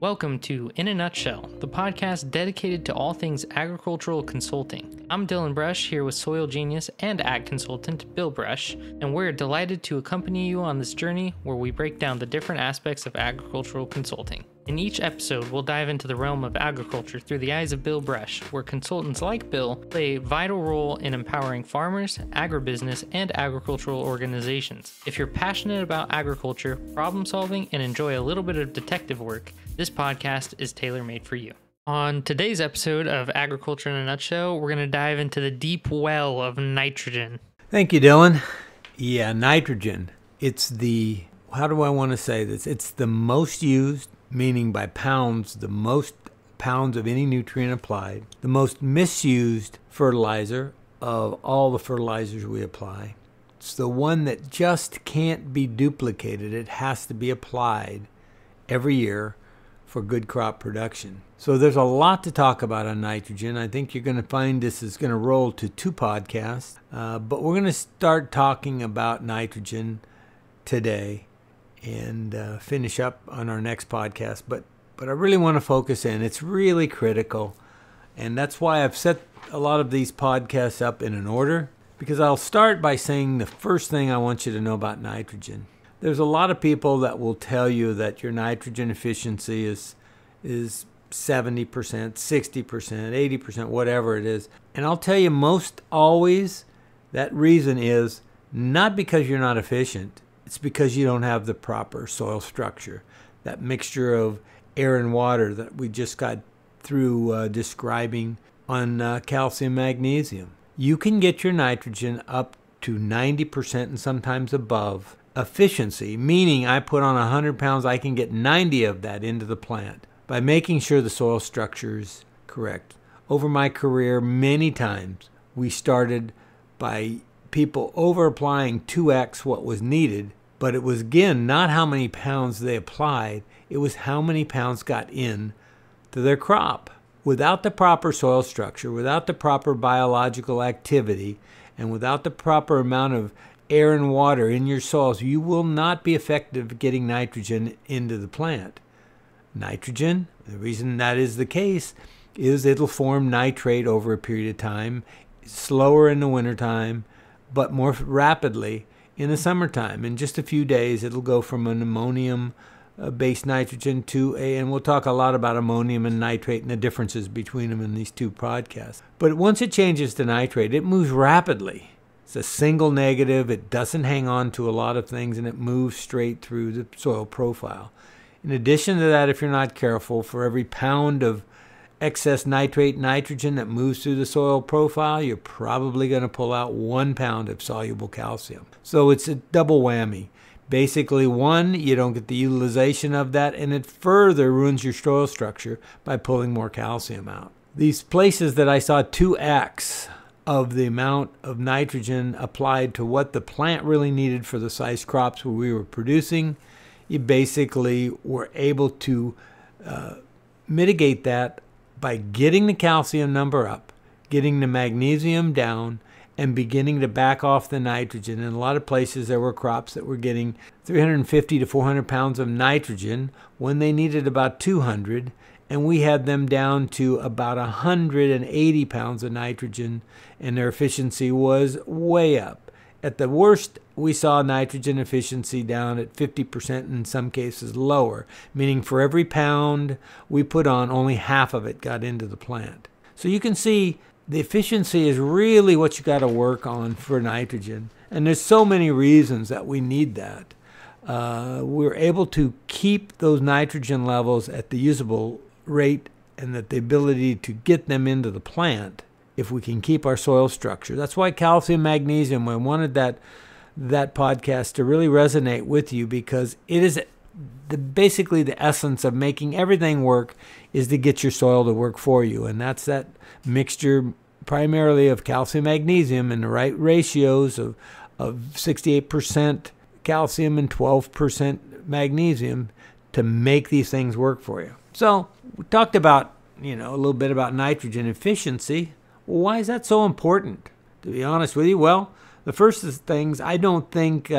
Welcome to In a Nutshell, the podcast dedicated to all things agricultural consulting. I'm Dylan Brush here with soil genius and ag consultant Bill Brush, and we're delighted to accompany you on this journey where we break down the different aspects of agricultural consulting. In each episode, we'll dive into the realm of agriculture through the eyes of Bill Brush, where consultants like Bill play a vital role in empowering farmers, agribusiness, and agricultural organizations. If you're passionate about agriculture, problem solving, and enjoy a little bit of detective work, this podcast is tailor-made for you. On today's episode of Agriculture in a Nutshell, we're going to dive into the deep well of nitrogen. Thank you, Dylan. Yeah, nitrogen. It's how do I want to say this? It's the most used, meaning by pounds, the most pounds of any nutrient applied, the most misused fertilizer of all the fertilizers we apply. It's the one that just can't be duplicated. It has to be applied every year for good crop production. So there's a lot to talk about on nitrogen. I think you're going to find this is going to roll to 2 podcasts, but we're going to start talking about nitrogen today and finish up on our next podcast. But I really want to focus in. It's really critical, and that's why I've set a lot of these podcasts up in an order, because I'll start by saying the first thing I want you to know about nitrogen. There's a lot of people that will tell you that your nitrogen efficiency is 70%, 60%, 80%, whatever it is. And I'll tell you most always that reason is not because you're not efficient. It's because you don't have the proper soil structure, that mixture of air and water that we just got through describing on calcium magnesium. You can get your nitrogen up to 90% and sometimes above efficiency, meaning I put on 100 pounds, I can get 90 of that into the plant by making sure the soil structure is correct. Over my career, many times we started by people over applying 2x what was needed, but it was again not how many pounds they applied, it was how many pounds got in to their crop. Without the proper soil structure, without the proper biological activity, and without the proper amount of air and water in your soils, you will not be effective getting nitrogen into the plant. Nitrogen, the reason that is the case, is it'll form nitrate over a period of time, slower in the wintertime, but more rapidly in the summertime. In just a few days, it'll go from an ammonium-based nitrogen to and we'll talk a lot about ammonium and nitrate and the differences between them in these 2 podcasts. But once it changes to nitrate, it moves rapidly. It's a single negative. It doesn't hang on to a lot of things, and it moves straight through the soil profile. In addition to that, if you're not careful, for every pound of excess nitrate nitrogen that moves through the soil profile, you're probably going to pull out 1 pound of soluble calcium. So it's a double whammy. Basically, 1, you don't get the utilization of that, and it further ruins your soil structure by pulling more calcium out. These places that I saw 2x of the amount of nitrogen applied to what the plant really needed for the size crops we were producing, you basically were able to mitigate that by getting the calcium number up, getting the magnesium down, and beginning to back off the nitrogen. In a lot of places, there were crops that were getting 350 to 400 pounds of nitrogen when they needed about 200, and we had them down to about 180 pounds of nitrogen, and their efficiency was way up. At the worst, we saw nitrogen efficiency down at 50%, in some cases lower, meaning for every pound we put on, only half of it got into the plant. So you can see the efficiency is really what you got to work on for nitrogen, and there's so many reasons that we need that. We're able to keep those nitrogen levels at the usable rate and that the ability to get them into the plant if we can keep our soil structure. That's why calcium magnesium, I wanted that podcast to really resonate with you, because it is basically the essence of making everything work is to get your soil to work for you, and that's that mixture primarily of calcium magnesium in the right ratios of 68% calcium and 12% magnesium to make these things work for you. So we talked about, a little bit about nitrogen efficiency. Well, why is that so important? To be honest with you, well, the first things, I don't think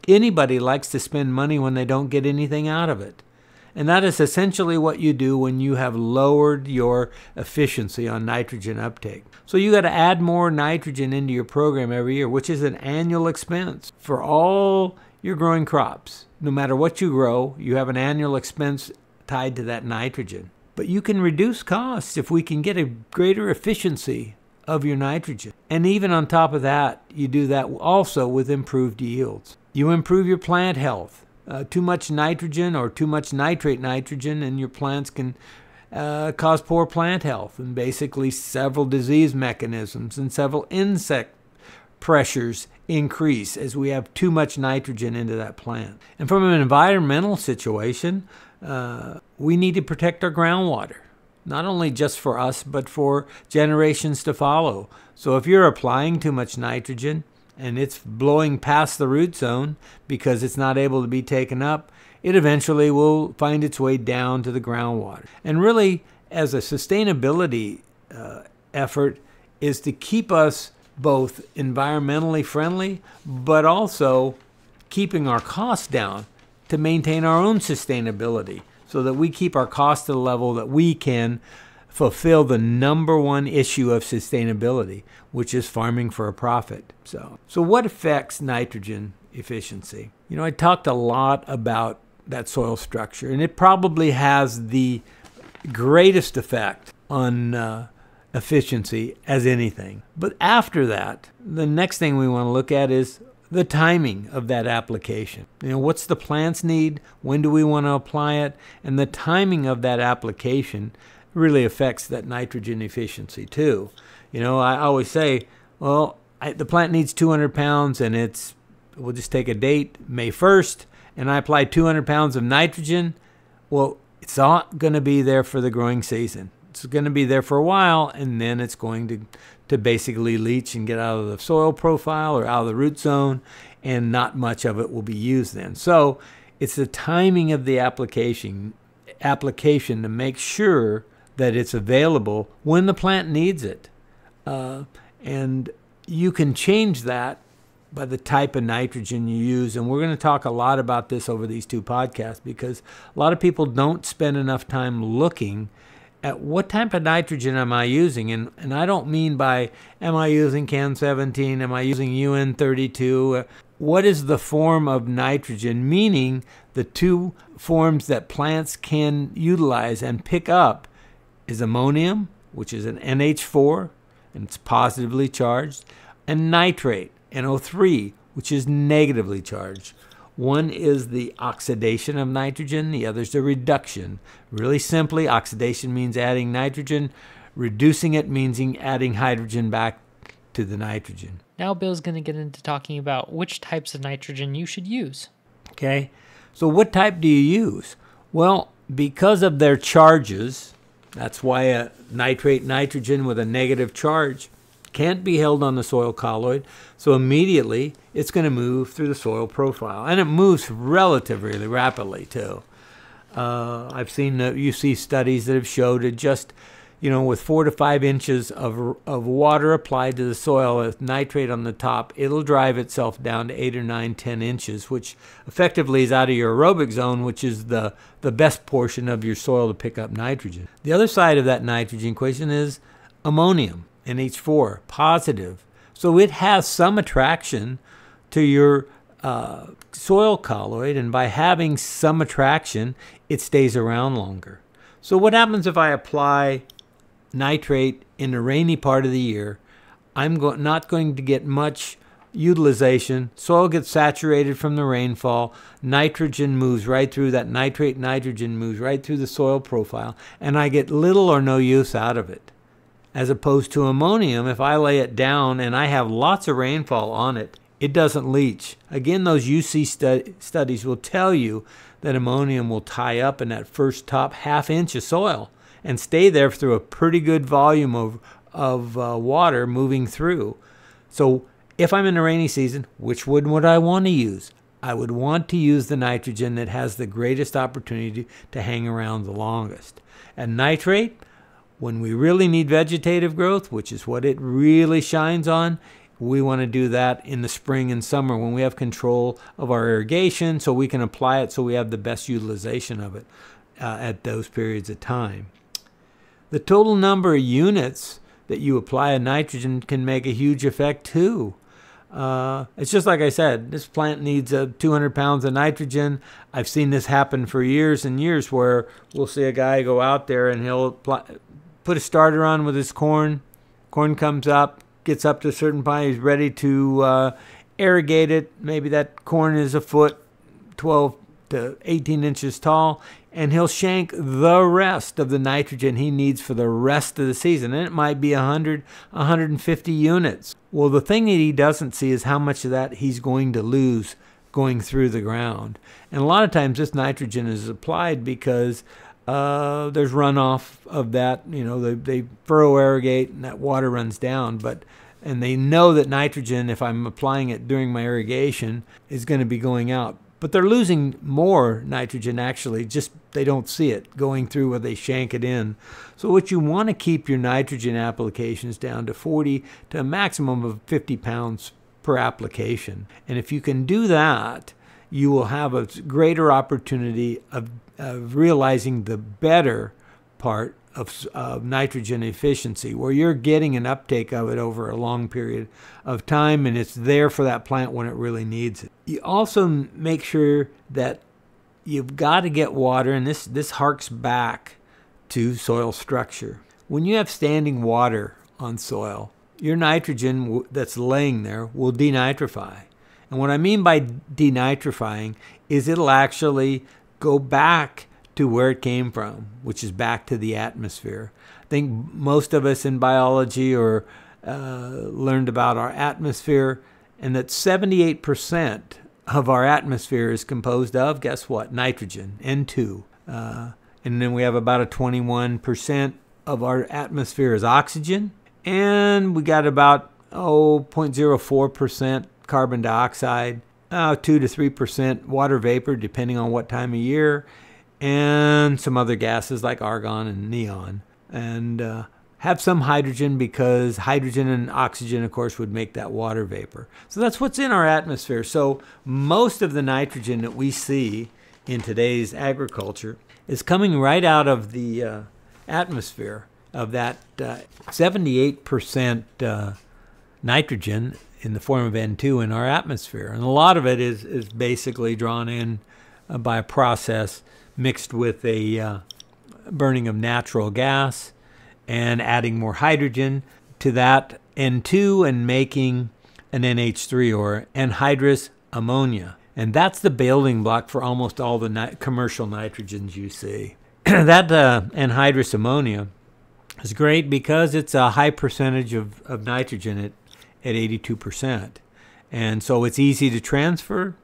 anybody likes to spend money when they don't get anything out of it. And that is essentially what you do when you have lowered your efficiency on nitrogen uptake. So you got to add more nitrogen into your program every year, which is an annual expense for all your growing crops. No matter what you grow, you have an annual expense tied to that nitrogen. But you can reduce costs if we can get a greater efficiency of your nitrogen. And even on top of that, you do that also with improved yields. You improve your plant health. Too much nitrogen or too much nitrate nitrogen in your plants can cause poor plant health, and basically several disease mechanisms and several insect pressures increase as we have too much nitrogen into that plant. And from an environmental situation, we need to protect our groundwater, not only just for us, but for generations to follow. So if you're applying too much nitrogen and it's blowing past the root zone because it's not able to be taken up, it eventually will find its way down to the groundwater. And really, as a sustainability effort, is to keep us both environmentally friendly, but also keeping our costs down to maintain our own sustainability so that we keep our costs at a level that we can fulfill the number one issue of sustainability, which is farming for a profit. So what affects nitrogen efficiency? You know, I talked a lot about that soil structure, and it probably has the greatest effect on efficiency as anything. But after that, the next thing we want to look at is the timing of that application. You know, what's the plant's need? When do we want to apply it? And the timing of that application really affects that nitrogen efficiency too. You know, I always say, well, the plant needs 200 pounds and we'll just take a date, May 1st, and I apply 200 pounds of nitrogen. Well, it's not going to be there for the growing season. It's going to be there for a while, and then it's going to basically leach and get out of the soil profile or out of the root zone, and not much of it will be used then. So it's the timing of the application to make sure that it's available when the plant needs it. And you can change that by the type of nitrogen you use. And we're going to talk a lot about this over these two podcasts, because a lot of people don't spend enough time looking at what type of nitrogen am I using. And I don't mean by, am I using CAN 17? Am I using UN 32? What is the form of nitrogen? Meaning the two forms that plants can utilize and pick up is ammonium, which is an NH4, and it's positively charged, and nitrate, NO3, which is negatively charged. One is the oxidation of nitrogen, the other is the reduction. Really simply, oxidation means adding nitrogen. Reducing it means adding hydrogen back to the nitrogen. Now Bill's going to get into talking about which types of nitrogen you should use. Okay, so what type do you use? Well, because of their charges, that's why a nitrate nitrogen with a negative charge can't be held on the soil colloid, so immediately it's going to move through the soil profile, and it moves relatively rapidly too. I've seen you see studies that have showed it just, you know, with 4 to 5 inches of water applied to the soil with nitrate on the top, it'll drive itself down to 8 or 9, 10 inches, which effectively is out of your aerobic zone, which is the best portion of your soil to pick up nitrogen. The other side of that nitrogen equation is ammonium. NH4, positive. So it has some attraction to your soil colloid, and by having some attraction, it stays around longer. So what happens if I apply nitrate in the rainy part of the year? I'm not going to get much utilization. Soil gets saturated from the rainfall. Nitrogen moves right through that. Nitrate nitrogen moves right through the soil profile, and I get little or no use out of it. As opposed to ammonium, if I lay it down and I have lots of rainfall on it, it doesn't leach. Again, those UC studies will tell you that ammonium will tie up in that first top ½ inch of soil and stay there through a pretty good volume of water moving through. So if I'm in the rainy season, which one would I want to use? I would want to use the nitrogen that has the greatest opportunity to hang around the longest. And nitrate, when we really need vegetative growth, which is what it really shines on, we want to do that in the spring and summer when we have control of our irrigation, so we can apply it so we have the best utilization of it. at those periods of time. The total number of units that you apply of nitrogen can make a huge effect too. It's just like I said, this plant needs 200 pounds of nitrogen. I've seen this happen for years and years where we'll see a guy go out there and he'll put a starter on with his corn. Corn comes up, gets up to a certain point, he's ready to irrigate it. Maybe that corn is a foot, 12 to 18 inches tall, and he'll shank the rest of the nitrogen he needs for the rest of the season. And it might be 100, 150 units. Well, the thing that he doesn't see is how much of that he's going to lose going through the ground. And a lot of times this nitrogen is applied because there's runoff of that. You know, they furrow irrigate and that water runs down. And they know that nitrogen, if I'm applying it during my irrigation, is going to be going out. But they're losing more nitrogen actually, just they don't see it going through where they shank it in. So what you want to keep your nitrogen applications down to 40 to a maximum of 50 pounds per application. And if you can do that, you will have a greater opportunity of realizing the better part of nitrogen efficiency, where you're getting an uptake of it over a long period of time, and it's there for that plant when it really needs it. You also make sure that you've got to get water, and this harks back to soil structure. When you have standing water on soil, your nitrogen that's laying there will denitrify. And what I mean by denitrifying is it'll actually go back to where it came from, which is back to the atmosphere. I think most of us in biology or learned about our atmosphere, and that 78% of our atmosphere is composed of, guess what? Nitrogen, N2. And then we have about a 21% of our atmosphere is oxygen, and we got about 0.04% carbon dioxide, 2 to 3% water vapor, depending on what time of year, and some other gases like argon and neon, and have some hydrogen, because hydrogen and oxygen, of course, would make that water vapor. So that's what's in our atmosphere. So most of the nitrogen that we see in today's agriculture is coming right out of the atmosphere, of that 78% nitrogen in the form of N2 in our atmosphere. And a lot of it is basically drawn in by a process mixed with a burning of natural gas and adding more hydrogen to that N2 and making an NH3, or anhydrous ammonia. And that's the building block for almost all the commercial nitrogens you see. That anhydrous ammonia is great because it's a high percentage of nitrogen at 82%. And so it's easy to transfer.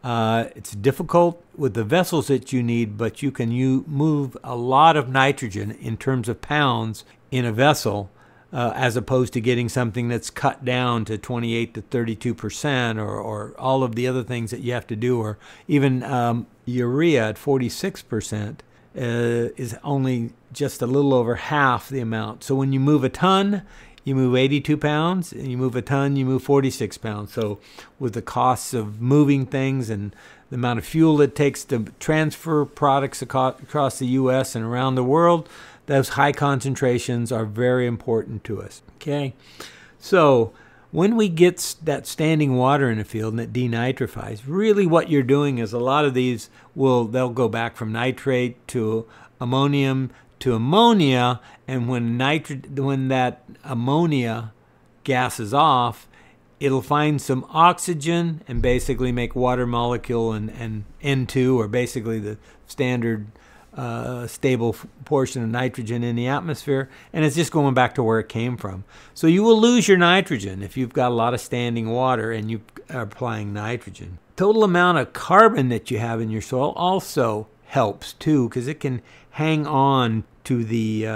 It's difficult with the vessels that you need, but you can move a lot of nitrogen in terms of pounds in a vessel, as opposed to getting something that's cut down to 28 to 32%, or all of the other things that you have to do, or even urea at 46% is only just a little over half the amount. So when you move a ton, you move 82 pounds, and you move a ton, you move 46 pounds. So with the costs of moving things and the amount of fuel it takes to transfer products across the U.S. and around the world, those high concentrations are very important to us. Okay, so when we get that standing water in a field and it denitrifies, really what you're doing is a lot of these they'll go back from nitrate to ammonium to ammonia, and when that ammonia gas is off, it'll find some oxygen and basically make water molecule and N2, or basically the standard stable portion of nitrogen in the atmosphere, and it's just going back to where it came from. So you will lose your nitrogen if you've got a lot of standing water and you are applying nitrogen. Total amount of carbon that you have in your soil also helps too, because it can hang on to the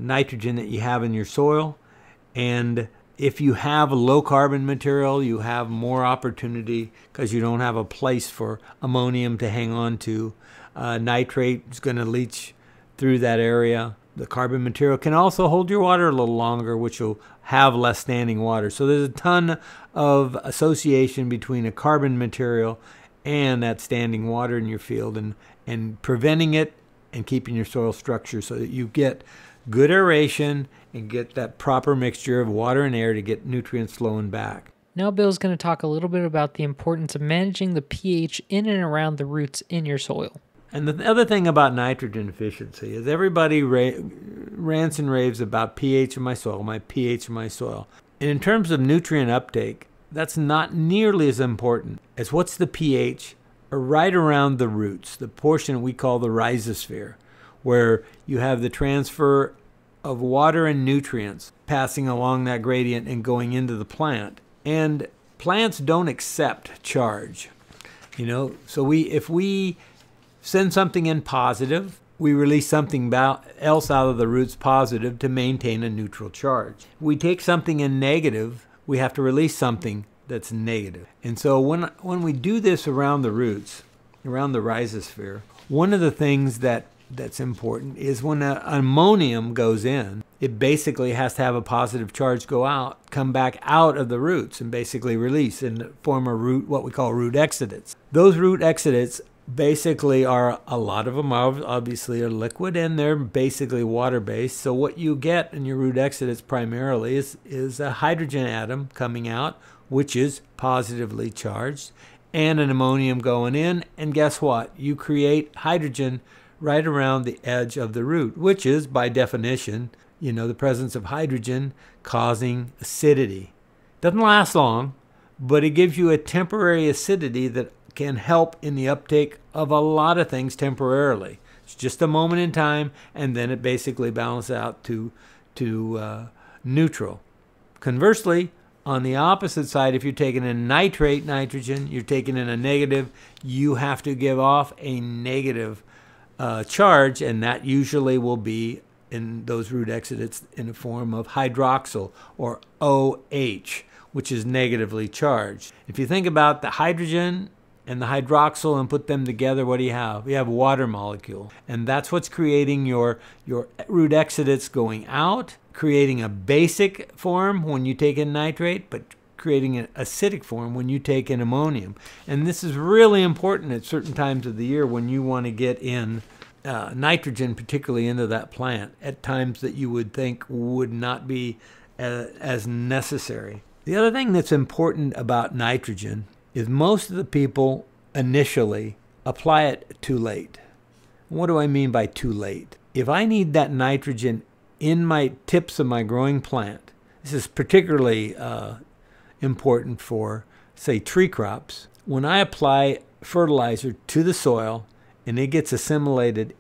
nitrogen that you have in your soil. And if you have a low carbon material, you have more opportunity because you don't have a place for ammonium to hang on to. Nitrate is going to leach through that area. The carbon material can also hold your water a little longer, which will have less standing water. So there's a ton of association between a carbon material and that standing water in your field, and preventing it and keeping your soil structure so that you get good aeration and get that proper mixture of water and air to get nutrients flowing back. Now Bill's going to talk a little bit about the importance of managing the pH in and around the roots in your soil. And the other thing about nitrogen efficiency is everybody rants and raves about pH of my soil, my pH of my soil. And in terms of nutrient uptake, that's not nearly as important as what's the pH right around the roots, the portion we call the rhizosphere, where you have the transfer of water and nutrients passing along that gradient and going into the plant. And plants don't accept charge, so if we send something in positive, we release something else out of the roots positive to maintain a neutral charge. If we take something in negative, we have to release something that's negative. And so when we do this around the roots, around the rhizosphere, one of the things that's important is when ammonium goes in, it basically has to have a positive charge go out, come back out of the roots and basically release and form a root, what we call root exudates. Those root exudates basically are, a lot of them obviously are liquid and they're basically water-based. So what you get in your root exudates primarily is a hydrogen atom coming out, which is positively charged, and an ammonium going in. And guess what? You create hydrogen right around the edge of the root, which is, by definition, the presence of hydrogen causing acidity. Doesn't last long, but it gives you a temporary acidity that can help in the uptake of a lot of things temporarily. It's just a moment in time, and then it basically balances out to neutral. Conversely, on the opposite side, if you're taking in nitrate nitrogen, you're taking in a negative, you have to give off a negative charge, and that usually will be in those root exudates in the form of hydroxyl, or OH, which is negatively charged. If you think about the hydrogen and the hydroxyl and put them together, what do you have? You have a water molecule. And that's what's creating your root exudates going out, creating a basic form when you take in nitrate, but creating an acidic form when you take in ammonium. And this is really important at certain times of the year when you want to get in nitrogen, particularly into that plant, at times that you would think would not be as necessary. The other thing that's important about nitrogen is most of the people initially apply it too late. What do I mean by too late? If I need that nitrogen in my tips of my growing plant, this is particularly important for, say, tree crops. When I apply fertilizer to the soil and it gets assimilated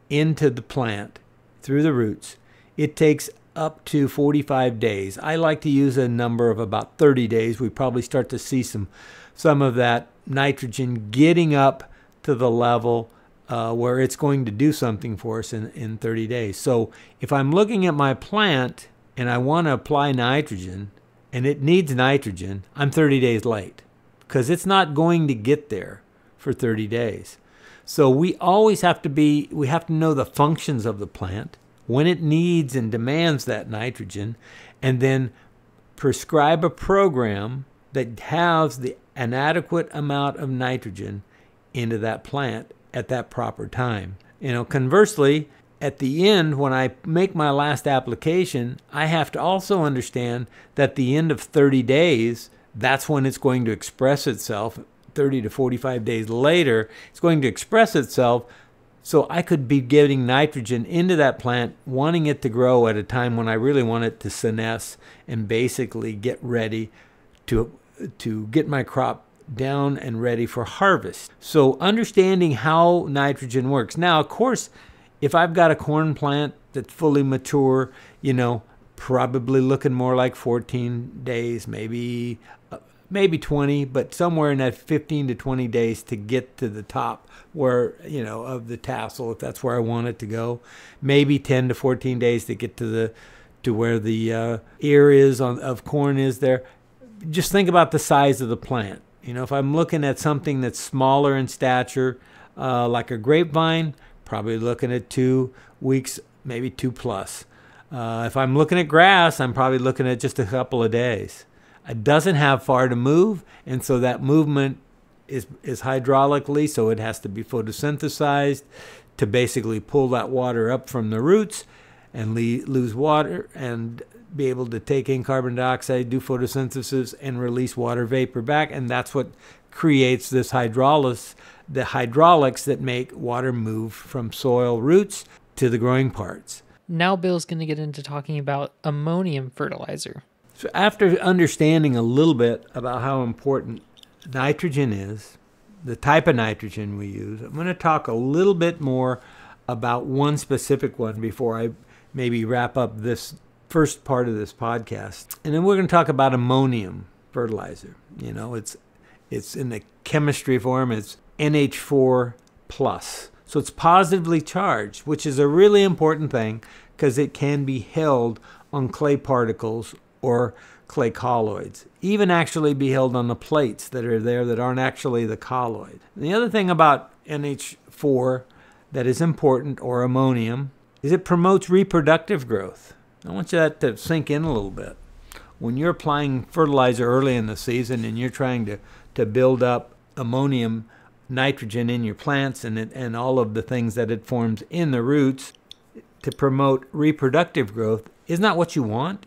into the plant through the roots, it takes up to 45 days. I like to use a number of about 30 days. We probably start to see some of that nitrogen getting up to the level where it's going to do something for us in 30 days. So if I'm looking at my plant and I want to apply nitrogen and it needs nitrogen, I'm 30 days late because it's not going to get there for 30 days. So we always have to know the functions of the plant, when it needs and demands that nitrogen, and then prescribe a program that has an adequate amount of nitrogen into that plant at that proper time. Conversely, at the end, when I make my last application, I have to also understand that at the end of 30 days, that's when it's going to express itself. 30 to 45 days later, it's going to express itself. So I could be getting nitrogen into that plant, wanting it to grow at a time when I really want it to senesce and basically get ready to get my crop down and ready for harvest. So understanding how nitrogen works. Now, of course, if I've got a corn plant that's fully mature, probably looking more like 14 days, maybe 20, but somewhere in that 15 to 20 days to get to the top where, of the tassel, if that's where I want it to go. Maybe 10 to 14 days to get to where the ear is of corn is there. Just think about the size of the plant. If I'm looking at something that's smaller in stature, like a grapevine, probably looking at 2 weeks, maybe 2+. If I'm looking at grass, I'm probably looking at just a couple of days. It doesn't have far to move, and so that movement is hydraulically, so it has to be photosynthesized to basically pull that water up from the roots and lose water and be able to take in carbon dioxide, do photosynthesis, and release water vapor back. And that's what creates this hydrolysis, the hydraulics that make water move from soil roots to the growing parts. Now Bill's going to get into talking about ammonium fertilizer. So after understanding a little bit about how important nitrogen is, the type of nitrogen we use, I'm going to talk a little bit more about one specific one before I maybe wrap up this first part of this podcast. And then we're going to talk about ammonium fertilizer. You know, it's in the chemistry form, it's NH4+. So it's positively charged, which is a really important thing because it can be held on clay particles or clay colloids, even actually be held on the plates that are there that aren't actually the colloid. And the other thing about NH4 that is important, or ammonium, is it promotes reproductive growth. I want that to sink in a little bit. When you're applying fertilizer early in the season and you're trying to build up ammonium nitrogen in your plants and all of the things that it forms in the roots to promote reproductive growth, isn't that what you want?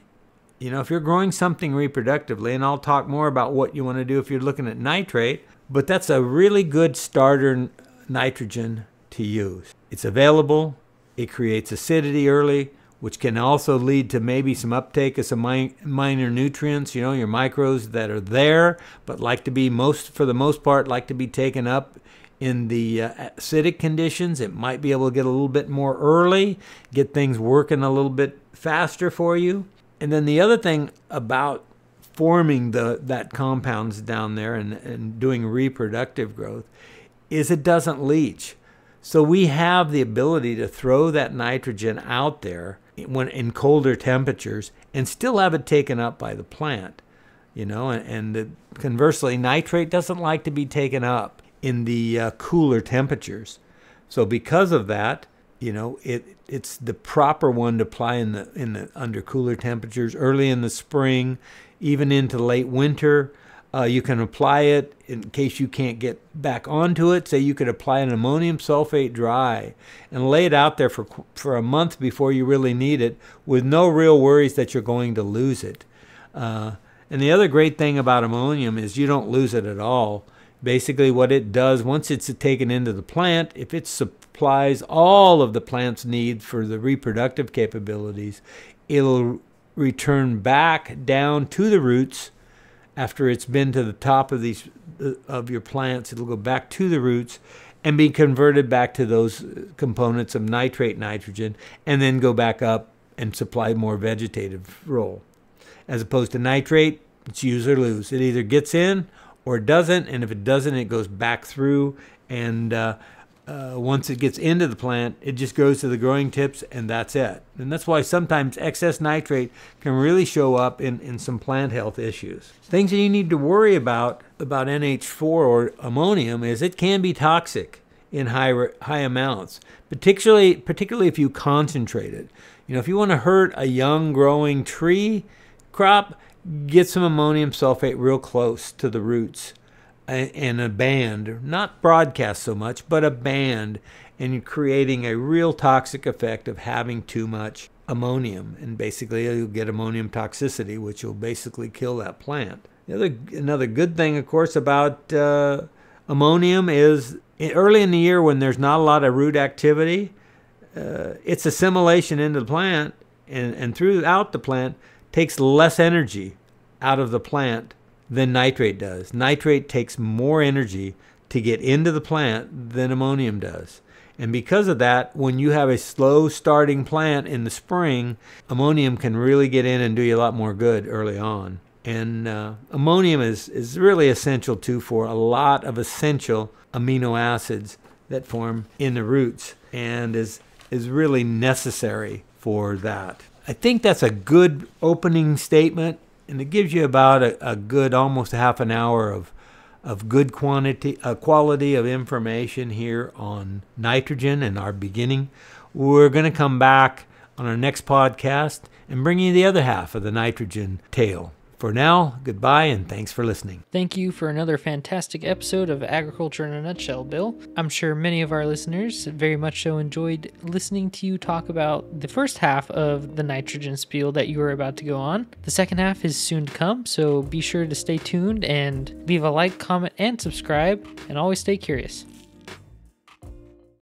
You know, if you're growing something reproductively, and I'll talk more about what you want to do if you're looking at nitrate, but that's a really good starter nitrogen to use. It's available, it creates acidity early, which can also lead to maybe some uptake of some minor nutrients, you know, your micros that are there, but like to be for the most part, like to be taken up in the acidic conditions. It might be able to get a little bit more early, get things working a little bit faster for you. And then the other thing about forming that compounds down there and doing reproductive growth is it doesn't leach. So we have the ability to throw that nitrogen out there when in colder temperatures and still have it taken up by the plant, you know, and conversely, nitrate doesn't like to be taken up in the cooler temperatures. So because of that, you know, it's the proper one to apply in the under cooler temperatures, early in the spring, even into late winter. You can apply it in case you can't get back onto it. Say you could apply an ammonium sulfate dry and lay it out there for a month before you really need it, with no real worries that you're going to lose it. And the other great thing about ammonium is you don't lose it at all. Basically what it does, once it's taken into the plant, if it supplies all of the plant's need for the reproductive capabilities, it'll return back down to the roots. After it's been to the top of your plants, it'll go back to the roots and be converted back to those components of nitrate nitrogen, and then go back up and supply more vegetative role. As opposed to nitrate, it's use or lose. It either gets in or it doesn't, and if it doesn't, it goes back through, and once it gets into the plant, it just goes to the growing tips, and that's it. And that's why sometimes excess nitrate can really show up in some plant health issues. Things that you need to worry about NH4 or ammonium is it can be toxic in high amounts, particularly if you concentrate it. You know, if you want to hurt a young growing tree crop, get some ammonium sulfate real close to the roots and a band, not broadcast so much, but a band, and you're creating a real toxic effect of having too much ammonium. And basically you'll get ammonium toxicity, which will basically kill that plant. Another good thing, of course, about ammonium is early in the year when there's not a lot of root activity, its assimilation into the plant and throughout the plant takes less energy out of the plant than nitrate does. Nitrate takes more energy to get into the plant than ammonium does. And because of that, when you have a slow starting plant in the spring, ammonium can really get in and do you a lot more good early on. And ammonium is really essential too for a lot of essential amino acids that form in the roots, and is really necessary for that. I think that's a good opening statement. And it gives you about a good almost half an hour of good quality of information here on nitrogen and our beginning. We're going to come back on our next podcast and bring you the other half of the nitrogen tale. For now, goodbye and thanks for listening. Thank you for another fantastic episode of Agriculture in a Nutshell, Bill. I'm sure many of our listeners very much so enjoyed listening to you talk about the first half of the nitrogen spiel that you were about to go on. The second half is soon to come, so be sure to stay tuned and leave a like, comment, and subscribe, and always stay curious.